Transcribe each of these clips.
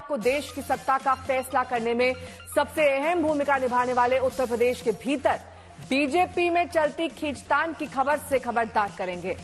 आपको देश की सत्ता का फैसला करने में सबसे अहम भूमिका निभाने वाले उत्तर प्रदेश के भीतर बीजेपी में चलती खींचतान की खबर से खबरदार करेंगे।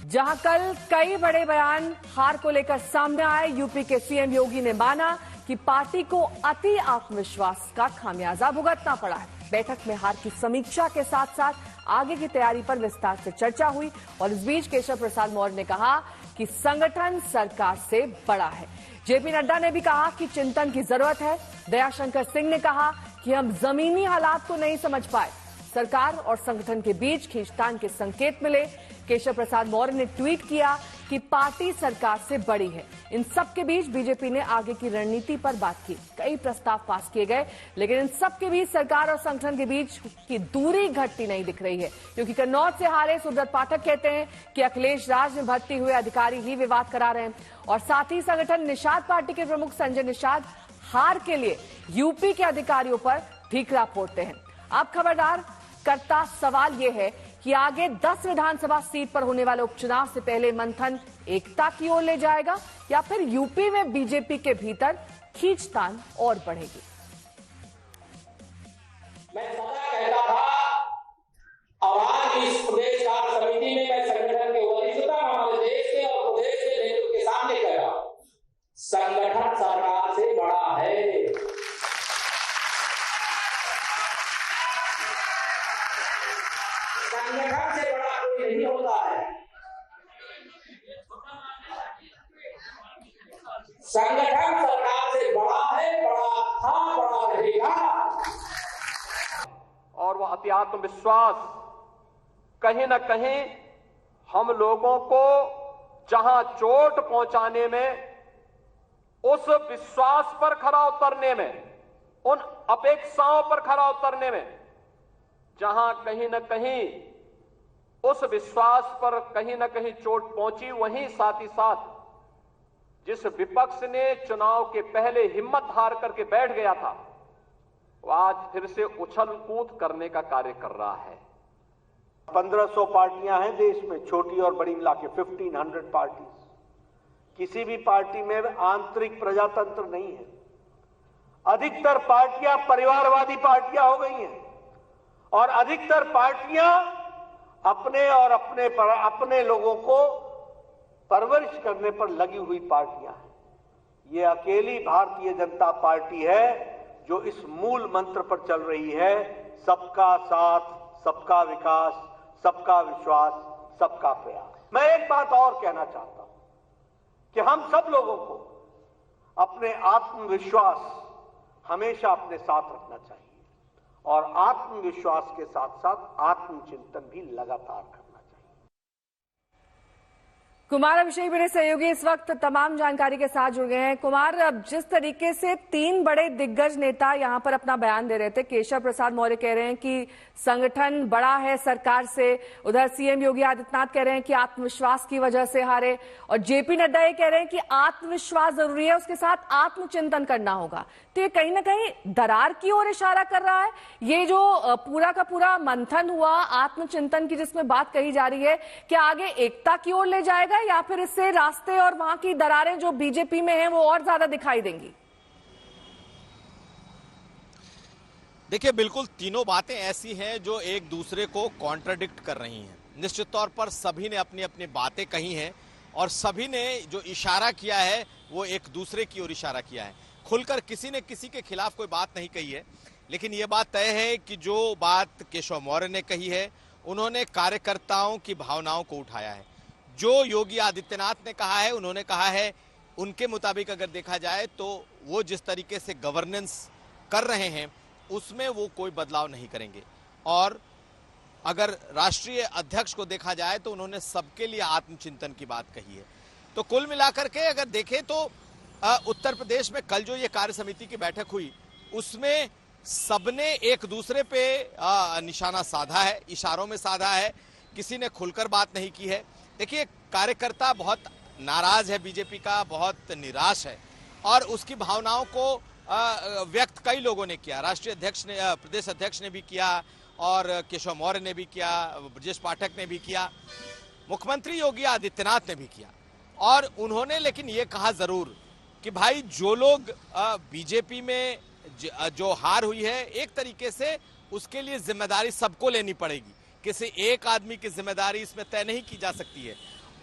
जहां कल कई बड़े बयान हार को लेकर सामने आए, यूपी के सीएम योगी ने माना कि पार्टी को अति आत्मविश्वास का खामियाजा भुगतना पड़ा है। बैठक में हार की समीक्षा के साथ साथ आगे की तैयारी पर विस्तार से चर्चा हुई और इस बीच केशव प्रसाद मौर्य ने कहा कि संगठन सरकार से बड़ा है। जेपी नड्डा ने भी कहा कि चिंतन की जरूरत है। दयाशंकर सिंह ने कहा कि हम जमीनी हालात को नहीं समझ पाए, सरकार और संगठन के बीच खींचतान के संकेत मिले। केशव प्रसाद मौर्य ने ट्वीट किया कि पार्टी सरकार से बड़ी है। इन सब के बीच बीजेपी ने आगे की रणनीति पर बात की। कई प्रस्ताव पास किए गए, लेकिन इन सब के बीच सरकार और संगठन के बीच की दूरी घटती नहीं दिख रही है, क्योंकि कन्नौज से हारे सुब्रत पाठक कहते हैं कि अखिलेश राज में भर्ती हुए अधिकारी ही विवाद करा रहे हैं और साथ ही संगठन निषाद पार्टी के प्रमुख संजय निषाद हार के लिए यूपी के अधिकारियों पर ठीकरा फोड़ते हैं। अब खबरदार करता सवाल यह है कि आगे 10 विधानसभा सीट पर होने वाले उपचुनाव से पहले मंथन एकता की ओर ले जाएगा या फिर यूपी में बीजेपी के भीतर खींचतान और बढ़ेगी। मैं सदा कहता था और आज इस प्रदेश कार्य समिति में मैं संगठन के वरिष्ठता हमारे देश के और प्रदेश के नेतृत्व के सामने कह रहा हूं, संगठन सरकार से बड़ा है। संगठन से बड़ा कोई नहीं होता है। संगठन सरकार से बड़ा है, बड़ा था, बड़ा रहेगा। और वह अति आत्मविश्वास कहीं न कहीं हम लोगों को जहां चोट पहुंचाने में, उस विश्वास पर खरा उतरने में, उन अपेक्षाओं पर खरा उतरने में, जहां कहीं न कहीं उस विश्वास पर कहीं न कहीं चोट पहुंची, वहीं साथ ही साथ जिस विपक्ष ने चुनाव के पहले हिम्मत हार करके बैठ गया था, वो आज फिर से उछल कूद करने का कार्य कर रहा है। 1500 पार्टियां हैं देश में, छोटी और बड़ी मिला के 1500 पार्टी। किसी भी पार्टी में आंतरिक प्रजातंत्र नहीं है। अधिकतर पार्टियां परिवारवादी पार्टियां हो गई हैं और अधिकतर पार्टियां अपने और अपने लोगों को परवरिश करने पर लगी हुई पार्टियां हैं। ये अकेली भारतीय जनता पार्टी है जो इस मूल मंत्र पर चल रही है, सबका साथ, सबका विकास, सबका विश्वास, सबका प्रयास। मैं एक बात और कहना चाहता हूं कि हम सब लोगों को अपने आत्मविश्वास हमेशा अपने साथ रखना चाहिए और आत्मविश्वास के साथ साथ आत्मचिंतन भी लगातार करना चाहिए। कुमार अभिषेक मेरे सहयोगी इस वक्त तमाम जानकारी के साथ जुड़ गए हैं। कुमार, अब जिस तरीके से 3 बड़े दिग्गज नेता यहां पर अपना बयान दे रहे थे, केशव प्रसाद मौर्य कह रहे हैं कि संगठन बड़ा है सरकार से, उधर सीएम योगी आदित्यनाथ कह रहे हैं कि आत्मविश्वास की वजह से हारे, और जेपी नड्डा ये कह रहे हैं कि आत्मविश्वास जरूरी है, उसके साथ आत्मचिंतन करना होगा। तो ये कहीं ना कहीं दरार की ओर इशारा कर रहा है। ये जो पूरा का पूरा मंथन हुआ आत्मचिंतन की जिसमें बात कही जा रही है, क्या आगे एकता की ओर ले जाएगा या फिर इससे रास्ते और वहां की दरारें जो बीजेपी में हैं वो और ज्यादा दिखाई देंगी? देखिए, बिल्कुल तीनों बातें ऐसी हैं जो एक दूसरे को कॉन्ट्राडिक्ट कर रही हैं। निश्चित तौर पर सभी ने अपनी अपनी बातें कही हैं और सभी ने जो इशारा किया है वो एक दूसरे की ओर इशारा किया है। खुलकर किसी ने किसी के खिलाफ कोई बात नहीं कही है, लेकिन ये बात तय है कि जो बात केशव मौर्य ने कही है, उन्होंने कार्यकर्ताओं की भावनाओं को उठाया है। जो योगी आदित्यनाथ ने कहा है, उन्होंने कहा है उनके मुताबिक अगर देखा जाए तो वो जिस तरीके से गवर्नेंस कर रहे हैं उसमें वो कोई बदलाव नहीं करेंगे। और अगर राष्ट्रीय अध्यक्ष को देखा जाए तो उन्होंने सबके लिए आत्मचिंतन की बात कही है। तो कुल मिलाकर के अगर देखें तो उत्तर प्रदेश में कल जो ये कार्य समिति की बैठक हुई उसमें सबने एक दूसरे पे निशाना साधा है, इशारों में साधा है, किसी ने खुलकर बात नहीं की है। देखिए, कार्यकर्ता बहुत नाराज है, बीजेपी का बहुत निराश है और उसकी भावनाओं को व्यक्त कई लोगों ने किया। राष्ट्रीय अध्यक्ष ने, प्रदेश अध्यक्ष ने भी किया और केशव मौर्य ने भी किया, ब्रजेश पाठक ने भी किया, मुख्यमंत्री योगी आदित्यनाथ ने भी किया। और उन्होंने लेकिन ये कहा जरूर कि भाई जो लोग बीजेपी में जो हार हुई है, एक तरीके से उसके लिए जिम्मेदारी सबको लेनी पड़ेगी, किसी एक आदमी की जिम्मेदारी इसमें तय नहीं की जा सकती है।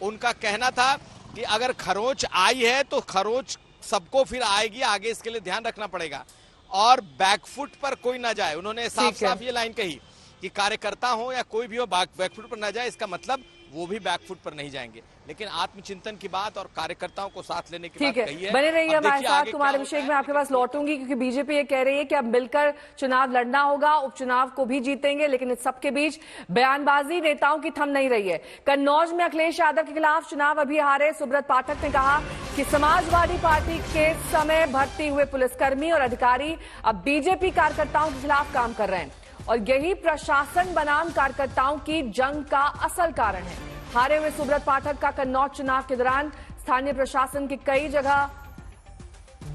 उनका कहना था कि अगर खरोंच आई है तो खरोंच सबको फिर आएगी, आगे इसके लिए ध्यान रखना पड़ेगा और बैकफुट पर कोई ना जाए। उन्होंने साफ साफ ये लाइन कही कि कार्यकर्ता हो या कोई भी हो बैकफुट पर ना जाए, इसका मतलब वो भी बैकफुट पर नहीं जाएंगे। लेकिन आत्मचिंतन की बात और कार्यकर्ताओं को साथ लेने की बात कही है। बने रहिए हमारे साथ। कुमार अभिषेक, मैं आपके पास लौटूंगी क्योंकि बीजेपी ये कह रही है कि अब मिलकर चुनाव लड़ना होगा, उपचुनाव को भी जीतेंगे, लेकिन इस सबके बीच बयानबाजी नेताओं की थम नहीं रही है। कन्नौज में अखिलेश यादव के खिलाफ चुनाव अभी हारे सुब्रत पाठक ने कहा कि समाजवादी पार्टी के समय भर्ती हुए पुलिसकर्मी और अधिकारी अब बीजेपी कार्यकर्ताओं के खिलाफ काम कर रहे हैं और यही प्रशासन बनाम कार्यकर्ताओं की जंग का असल कारण है। हारे हुए सुब्रत पाठक का कन्नौज चुनाव के दौरान स्थानीय प्रशासन की कई जगह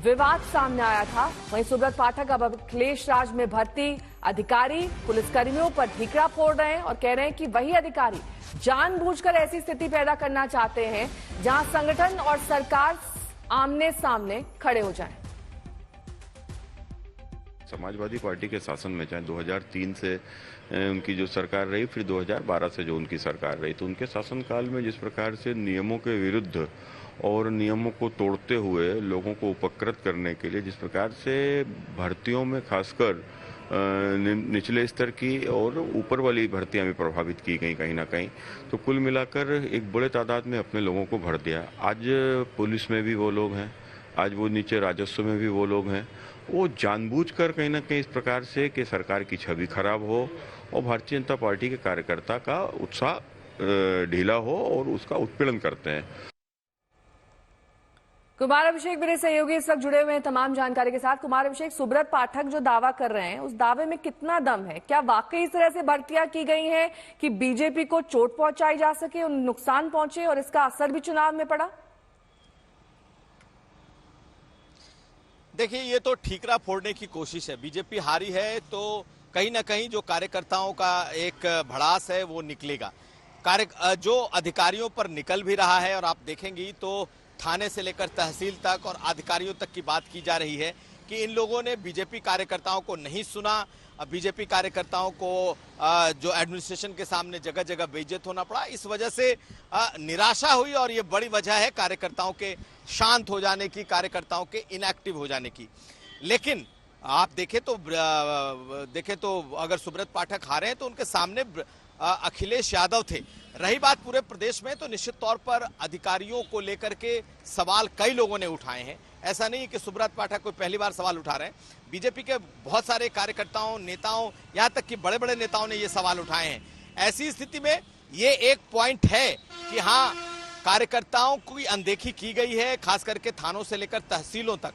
विवाद सामने आया था। वहीं सुब्रत पाठक अब अखिलेश राज में भर्ती अधिकारी पुलिसकर्मियों पर ठीकरा फोड़ रहे हैं और कह रहे हैं कि वही अधिकारी जानबूझकर ऐसी स्थिति पैदा करना चाहते हैं जहां संगठन और सरकार आमने सामने खड़े हो जाएं। समाजवादी पार्टी के शासन में चाहे 2003 से उनकी जो सरकार रही, फिर 2012 से जो उनकी सरकार रही, तो उनके शासनकाल में जिस प्रकार से नियमों के विरुद्ध और नियमों को तोड़ते हुए लोगों को उपकृत करने के लिए जिस प्रकार से भर्तियों में खासकर निचले स्तर की और ऊपर वाली भर्तियां भी प्रभावित की गई कहीं ना कहीं, तो कुल मिलाकर एक बड़े तादाद में अपने लोगों को भर दिया। आज पुलिस में भी वो लोग हैं, आज वो नीचे राजस्व में भी वो लोग हैं। वो जानबूझकर कहीं ना कहीं इस प्रकार से कि सरकार की छवि खराब हो और भारतीय जनता पार्टी के कार्यकर्ता का उत्साह ढीला हो और उसका उत्पीड़न करते हैं। कुमार अभिषेक मेरे सहयोगी इस वक्त जुड़े हुए हैं तमाम जानकारी के साथ। कुमार अभिषेक, सुब्रत पाठक जो दावा कर रहे हैं उस दावे में कितना दम है? क्या वाकई इस तरह से भर्तियां की गई हैं कि बीजेपी को चोट पहुंचाई जा सके, नुकसान पहुंचे और इसका असर भी चुनाव में पड़ा? देखिए, ये तो ठीकरा फोड़ने की कोशिश है। बीजेपी हारी है तो कहीं ना कहीं जो कार्यकर्ताओं का एक भड़ास है वो निकलेगा, जो अधिकारियों पर निकल भी रहा है। और आप देखेंगी तो थाने से लेकर तहसील तक और अधिकारियों तक की बात की जा रही है कि इन लोगों ने बीजेपी कार्यकर्ताओं को नहीं सुना। बीजेपी कार्यकर्ताओं को जो एडमिनिस्ट्रेशन के सामने जगह जगह बेइज्जत होना पड़ा, इस वजह से निराशा हुई और ये बड़ी वजह है कार्यकर्ताओं के शांत हो जाने की, कार्यकर्ताओं के इनएक्टिव हो जाने की। लेकिन आप देखें तो अगर सुब्रत पाठक हारे हैं तो उनके सामने अखिलेश यादव थे। रही बात पूरे प्रदेश में, तो निश्चित तौर पर अधिकारियों को लेकर के सवाल कई लोगों ने उठाए हैं। ऐसा नहीं कि सुब्रत पाठक कोई पहली बार सवाल उठा रहे हैं। बीजेपी के बहुत सारे कार्यकर्ताओं, नेताओं, यहां तक कि बड़े बड़े नेताओं ने ये सवाल उठाए हैं। ऐसी स्थिति में ये एक पॉइंट है कि हाँ, कार्यकर्ताओं की अनदेखी की गई है, खास करके थानों से लेकर तहसीलों तक।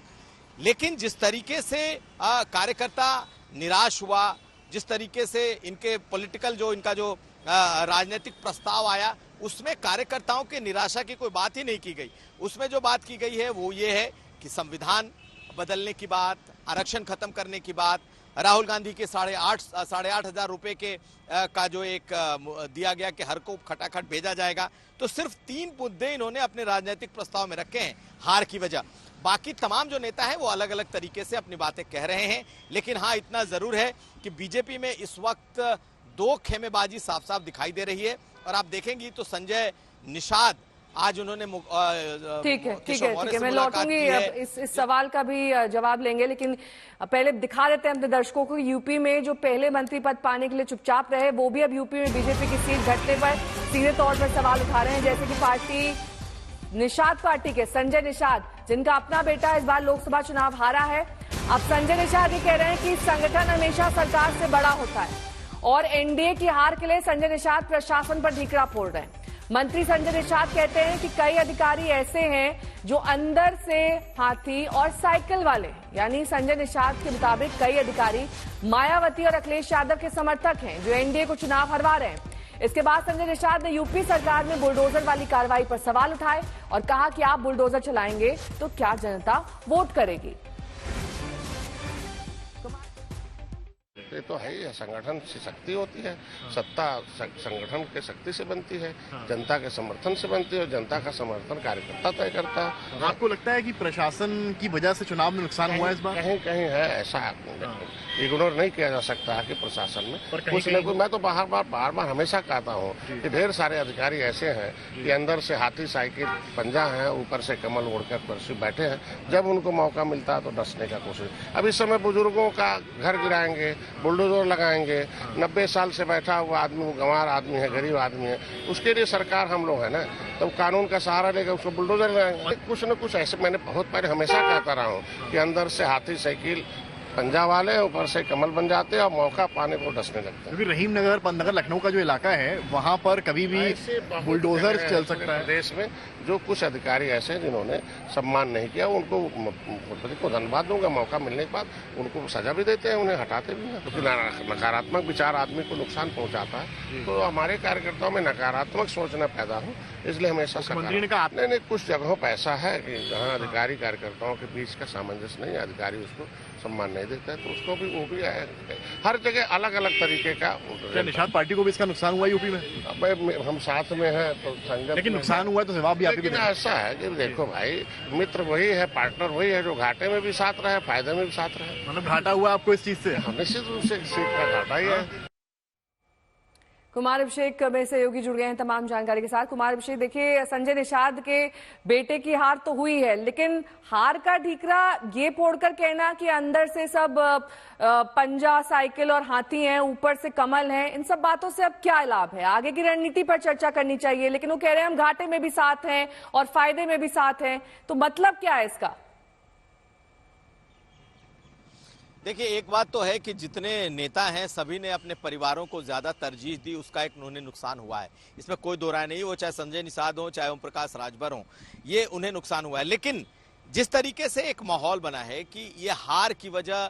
लेकिन जिस तरीके से कार्यकर्ता निराश हुआ, जिस तरीके से इनके पॉलिटिकल इनका जो राजनीतिक प्रस्ताव आया, उसमें कार्यकर्ताओं की निराशा की कोई बात ही नहीं की गई। उसमें जो बात की गई है वो ये है कि संविधान बदलने की बात, आरक्षण खत्म करने की बात, राहुल गांधी के 8,500 रुपए के का जो एक दिया गया कि हर को खटाखट भेजा जाएगा। तो सिर्फ 3 मुद्दे इन्होंने अपने राजनीतिक प्रस्ताव में रखे हैं हार की वजह। बाकी तमाम जो नेता हैं वो अलग अलग तरीके से अपनी बातें कह रहे हैं। लेकिन हाँ, इतना जरूर है कि बीजेपी में इस वक्त 2 खेमेबाजी साफ साफ दिखाई दे रही है। और आप देखेंगे तो संजय निषाद आज उन्होंने ठीक है, मैं लौटूंगी इस सवाल का भी जवाब लेंगे, लेकिन पहले दिखा देते हैं अपने दर्शकों को। यूपी में जो पहले मंत्री पद पाने के लिए चुपचाप रहे, वो भी अब यूपी में बीजेपी की सीट घटने पर सीधे तौर पर सवाल उठा रहे हैं। जैसे कि निषाद पार्टी के संजय निषाद, जिनका अपना बेटा इस बार लोकसभा चुनाव हारा है, अब संजय निषाद ये कह रहे हैं कि संगठन हमेशा सरकार से बड़ा होता है और एनडीए की हार के लिए संजय निषाद प्रशासन पर ठीकरा फोड़ रहे हैं। मंत्री संजय निषाद कहते हैं कि कई अधिकारी ऐसे हैं जो अंदर से हाथी और साइकिल वाले, यानी संजय निषाद के मुताबिक कई अधिकारी मायावती और अखिलेश यादव के समर्थक हैं जो एनडीए को चुनाव हरवा रहे हैं। इसके बाद संजय निषाद ने यूपी सरकार में बुलडोजर वाली कार्रवाई पर सवाल उठाए और कहा कि आप बुलडोजर चलाएंगे तो क्या जनता वोट करेगी? ये तो है ही, संगठन से शक्ति होती है, सत्ता संगठन के शक्ति से बनती है, जनता के समर्थन से बनती है, जनता का समर्थन कार्यकर्ता तय करता है। आपको लगता है कि प्रशासन की वजह से चुनाव में नुकसान हुआ है इस बार? कहीं कहीं है ऐसा, इग्नोर नहीं किया जा सकता है कि प्रशासन में कुछ न कुछ। मैं तो बार बार हमेशा कहता हूँ कि ढेर सारे अधिकारी ऐसे हैं कि अंदर से हाथी साइकिल पंजा है, ऊपर से कमल ओढ़कर कुर्सी बैठे हैं, जब उनको मौका मिलता है तो डसने का कोशिश। अब इस समय बुजुर्गों का घर गिराएंगे, बुलडोजर लगाएंगे, 90 साल से बैठा हुआ आदमी, वो गंवार आदमी है, गरीब आदमी है, उसके लिए सरकार हम लोग है ना, तो कानून का सहारा लेकर उसको बुलडोजर लगाएंगे। कुछ न कुछ ऐसे मैंने बहुत पहले हमेशा कहता रहा हूँ कि अंदर से हाथी साइकिल पंजा वाले, ऊपर से कमल बन जाते हैं और मौका पाने को डसने लगते हैं। क्योंकि रहीम नगर, पंतनगर, लखनऊ का जो इलाका है वहाँ पर कभी भी बुलडोजर चल सकता है। प्रदेश में जो कुछ अधिकारी ऐसे हैं जिन्होंने सम्मान नहीं किया, उनको को धन्यवाद दूंगा, मौका मिलने के बाद उनको सजा भी देते हैं, उन्हें हटाते भी हैं, क्योंकि नकारात्मक विचार आदमी को नुकसान पहुंचाता है। तो हमारे कार्यकर्ताओं में नकारात्मक सोचना पैदा हो, इसलिए हमेशा मंत्री ने कहा नहीं, कुछ जगहों पर ऐसा है कि जहाँ अधिकारी कार्यकर्ताओं के बीच का सामंजस्य नहीं है, अधिकारी उसको सम्मान नहीं देता है, तो उसको भी वो भी है। हर जगह अलग अलग तरीके का। क्या निषाद पार्टी को भी इसका नुकसान हुआ यूपी में? अब हम साथ में हैं तो संगत, लेकिन नुकसान हुआ तो जवाब भी लेकिन ऐसा है कि देखो भाई, मित्र वही है, पार्टनर वही है जो घाटे में भी साथ रहे, फायदे में भी साथ रहे। मतलब घाटा हुआ आपको इस चीज से? निश्चित रूप से सीट का घाटा ही है। कुमार अभिषेक में सहयोगी जुड़ गए हैं तमाम जानकारी के साथ। कुमार अभिषेक, देखिए संजय निषाद के बेटे की हार तो हुई है, लेकिन हार का ठीकरा ये फोड़कर कहना कि अंदर से सब पंजा, साइकिल और हाथी हैं, ऊपर से कमल हैं, इन सब बातों से अब क्या लाभ है? आगे की रणनीति पर चर्चा करनी चाहिए, लेकिन वो कह रहे हैं हम घाटे में भी साथ हैं और फायदे में भी साथ हैं, तो मतलब क्या है इसका? देखिए, एक बात तो है कि जितने नेता हैं सभी ने अपने परिवारों को ज्यादा तरजीह दी, उसका एक उन्हें नुकसान हुआ है, इसमें कोई दो राय नहीं। वो चाहे संजय निषाद हो, चाहे ओम प्रकाश राजभर हो, ये उन्हें नुकसान हुआ है। लेकिन जिस तरीके से एक माहौल बना है कि ये हार की वजह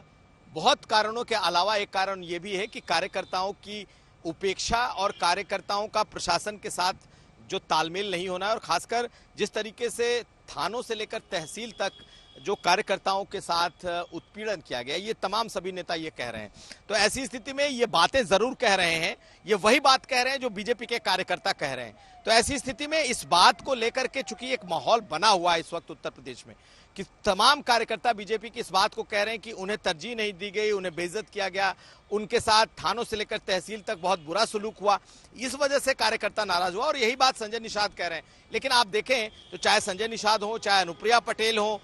बहुत कारणों के अलावा एक कारण ये भी है कि कार्यकर्ताओं की उपेक्षा और कार्यकर्ताओं का प्रशासन के साथ जो तालमेल नहीं होना है, और खासकर जिस तरीके से थानों से लेकर तहसील तक जो कार्यकर्ताओं के साथ उत्पीड़न किया गया, ये तमाम सभी नेता ये कह रहे हैं। तो ऐसी स्थिति में ये बातें जरूर कह रहे हैं, ये वही बात कह रहे हैं जो बीजेपी के कार्यकर्ता कह रहे हैं। तो ऐसी स्थिति में इस बात को लेकर के चूंकि एक माहौल बना हुआ है इस वक्त उत्तर प्रदेश में कि तमाम कार्यकर्ता बीजेपी की इस बात को कह रहे हैं कि उन्हें तरजीह नहीं दी गई, उन्हें बेइज्जत किया गया, उनके साथ थानों से लेकर तहसील तक बहुत बुरा सलूक हुआ, इस वजह से कार्यकर्ता नाराज हुआ। और यही बात संजय निषाद कह रहे हैं। लेकिन आप देखें तो चाहे संजय निषाद हो, चाहे अनुप्रिया पटेल हो,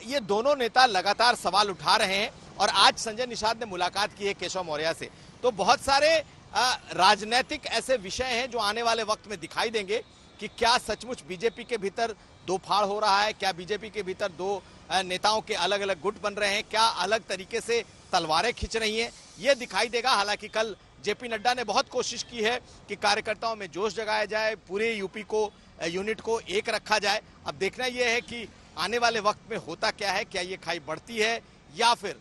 ये दोनों नेता लगातार सवाल उठा रहे हैं। और आज संजय निषाद ने मुलाकात की है केशव मौर्य से, तो बहुत सारे राजनीतिक ऐसे विषय हैं जो आने वाले वक्त में दिखाई देंगे कि क्या सचमुच बीजेपी के भीतर दो फाड़ हो रहा है, क्या बीजेपी के भीतर दो नेताओं के अलग अलग गुट बन रहे हैं, क्या अलग तरीके से तलवारें खिंच रही हैं, ये दिखाई देगा। हालांकि कल जेपी नड्डा ने बहुत कोशिश की है कि कार्यकर्ताओं में जोश जगाया जाए, पूरे यूपी को यूनिट को एक रखा जाए। अब देखना यह है कि आने वाले वक्त में होता क्या है, क्या ये खाई बढ़ती है या फिर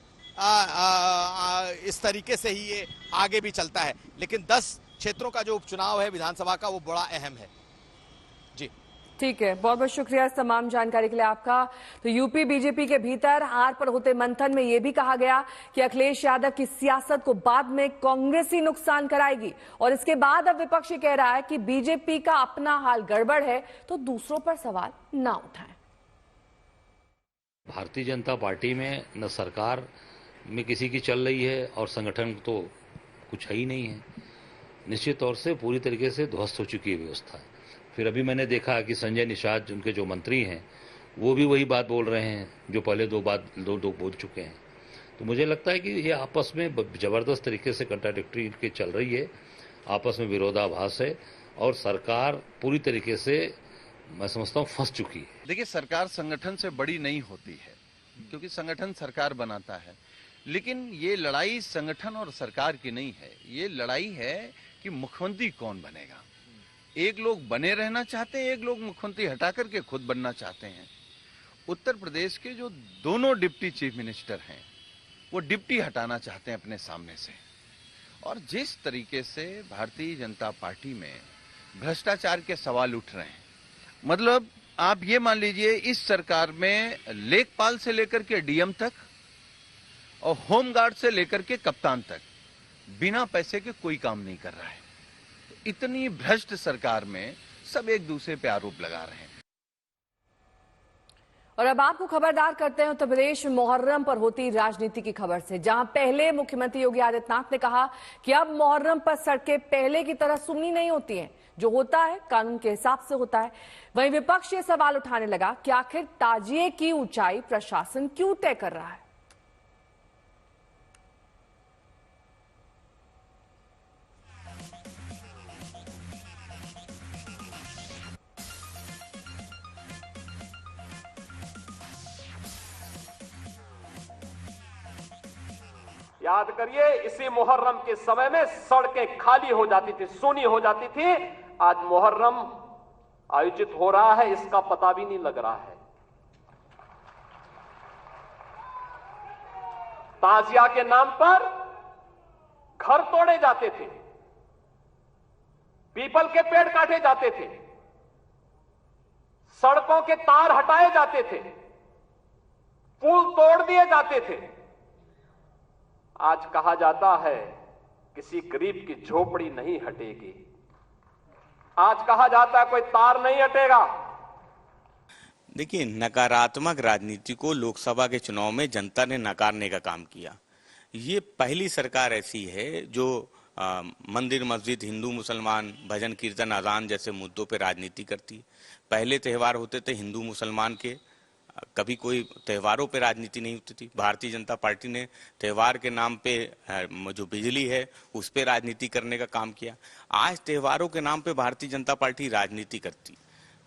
इस तरीके से ही ये आगे भी चलता है। लेकिन 10 क्षेत्रों का जो उपचुनाव है विधानसभा का, वो बड़ा अहम है। जी ठीक है, बहुत बहुत शुक्रिया इस तमाम जानकारी के लिए आपका। तो यूपी बीजेपी के भीतर हार पर होते मंथन में यह भी कहा गया कि अखिलेश यादव की सियासत को बाद में कांग्रेस ही नुकसान कराएगी, और इसके बाद अब विपक्ष कह रहा है कि बीजेपी का अपना हाल गड़बड़ है तो दूसरों पर सवाल ना उठाएं। भारतीय जनता पार्टी में न सरकार में किसी की चल रही है और संगठन तो कुछ है ही नहीं है। निश्चित तौर से पूरी तरीके से ध्वस्त हो चुकी है व्यवस्था। फिर अभी मैंने देखा कि संजय निषाद उनके जो मंत्री हैं वो भी वही बात बोल रहे हैं जो पहले दो बोल चुके हैं। तो मुझे लगता है कि ये आपस में जबरदस्त तरीके से कंट्राडिक्टरी के चल रही है, आपस में विरोधाभास है और सरकार पूरी तरीके से मैं समझता हूँ फंस चुकी है। देखिए, सरकार संगठन से बड़ी नहीं होती है क्योंकि संगठन सरकार बनाता है, लेकिन ये लड़ाई संगठन और सरकार की नहीं है। ये लड़ाई है कि मुख्यमंत्री कौन बनेगा। एक लोग बने रहना चाहते हैं, एक लोग मुख्यमंत्री हटा करके खुद बनना चाहते हैं। उत्तर प्रदेश के जो दोनों डिप्टी चीफ मिनिस्टर हैं वो डिप्टी हटाना चाहते हैं अपने सामने से। और जिस तरीके से भारतीय जनता पार्टी में भ्रष्टाचार के सवाल उठ रहे हैं, मतलब आप ये मान लीजिए इस सरकार में लेखपाल से लेकर के डीएम तक और होमगार्ड से लेकर के कप्तान तक बिना पैसे के कोई काम नहीं कर रहा है। तो इतनी भ्रष्ट सरकार में सब एक दूसरे पे आरोप लगा रहे हैं। और अब आपको खबरदार करते हैं उत्तर प्रदेश मुहर्रम पर होती राजनीति की खबर से, जहां पहले मुख्यमंत्री योगी आदित्यनाथ ने कहा कि अब मुहर्रम पर सड़कें पहले की तरह सुन्नी नहीं होती हैं, जो होता है कानून के हिसाब से होता है। वहीं विपक्ष ये सवाल उठाने लगा कि आखिर ताजिए की ऊंचाई प्रशासन क्यों तय कर रहा है। याद करिए, इसी मुहर्रम के समय में सड़कें खाली हो जाती थी, सूनी हो जाती थी। आज मुहर्रम आयोजित हो रहा है, इसका पता भी नहीं लग रहा है। ताजिया के नाम पर घर तोड़े जाते थे, पीपल के पेड़ काटे जाते थे, सड़कों के तार हटाए जाते थे, पुल तोड़ दिए जाते थे। आज कहा जाता है किसी गरीब की झोपड़ी नहीं हटेगी। आज कहा जाता है कोई तार नहीं हटेगा। देखिए, नकारात्मक राजनीति को लोकसभा के चुनाव में जनता ने नकारने का काम किया। ये पहली सरकार ऐसी है जो मंदिर मस्जिद, हिंदू मुसलमान, भजन कीर्तन, अजान जैसे मुद्दों पे राजनीति करती है। पहले त्यौहार होते थे हिंदू मुसलमान के, कभी कोई त्योहारों पे राजनीति नहीं होती थी। भारतीय जनता पार्टी ने त्योहार के नाम पे जो बिजली है उस पे राजनीति करने का काम किया। आज त्योहारों के नाम पे भारतीय जनता पार्टी राजनीति करती।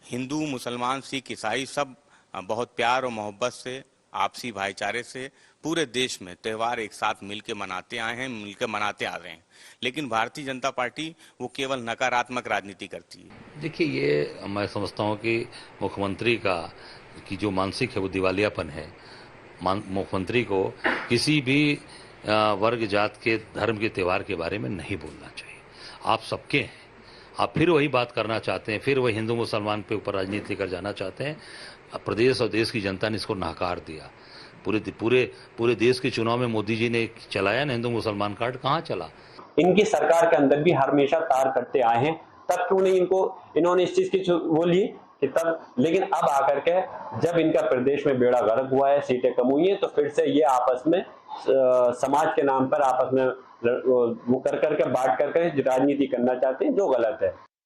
हिंदू मुसलमान सिख ईसाई सब बहुत प्यार और मोहब्बत से, आपसी भाईचारे से पूरे देश में त्योहार एक साथ मिलकर मनाते आए हैं, मिलकर मनाते आ रहे हैं। लेकिन भारतीय जनता पार्टी वो केवल नकारात्मक राजनीति करती है। देखिए, ये मैं समझता हूँ कि मुख्यमंत्री की जो मानसिक है वो दिवालियापन है। मुख्यमंत्री को किसी भी वर्ग, जात के, धर्म के त्यौहार के बारे में नहीं बोलना चाहिए। आप सबके हैं, आप फिर वही बात करना चाहते हैं, फिर वही हिंदू मुसलमान पे ऊपर राजनीति कर जाना चाहते हैं। प्रदेश और देश की जनता ने इसको नकार दिया। पूरे देश के चुनाव में मोदी जी ने चलाया ना हिंदू मुसलमान कार्ड, कहाँ चला। इनकी सरकार के अंदर भी हमेशा तार करते आए हैं, तब क्यों नहीं इन्होंने इस चीज की वो ली कि तब। लेकिन अब आकर के जब इनका प्रदेश में बेड़ा गर्क हुआ है, सीटें कम हुई हैं, तो फिर से ये आपस में समाज के नाम पर आपस में वो कर करके बांट करके राजनीति करना चाहते हैं, जो गलत है।